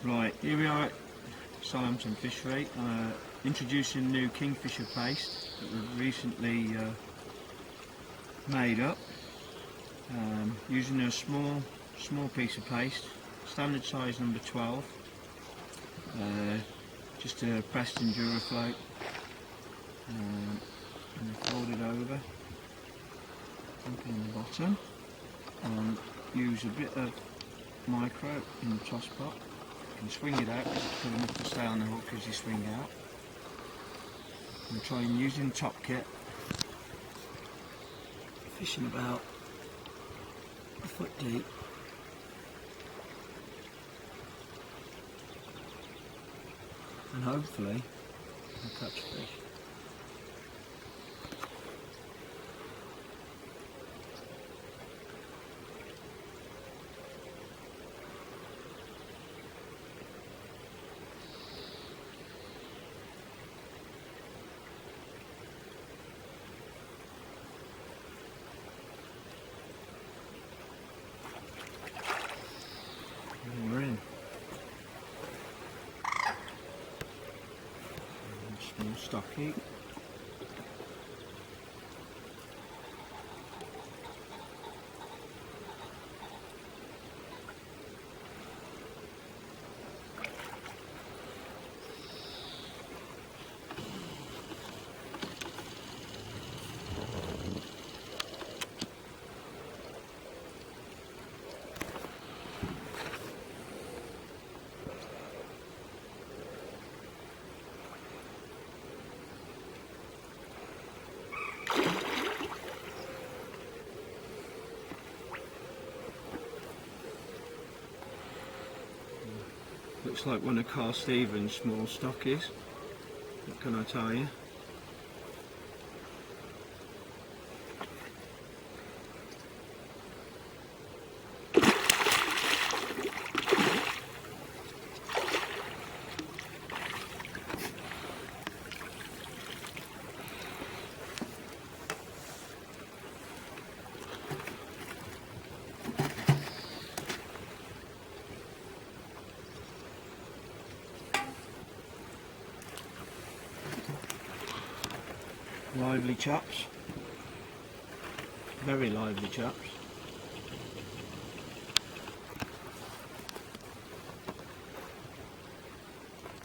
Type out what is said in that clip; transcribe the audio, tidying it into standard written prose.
Right, here we are at Southampton Fishery, introducing new kingfisher paste that we've recently made up, using a small piece of paste, standard size number 12, just a Preston Durafloat, and fold it over, dump it in the bottom, and use a bit of micro in the toss pot. You can swing it out because it's good enough to stay on the hook as you swing out. I'm trying using top kit, fishing about a foot deep. And hopefully I'll catch fish. And we're in. Small stocky. Looks like one of Carl Stevens' small stockies. What can I tell you? Lively chaps, very lively chaps.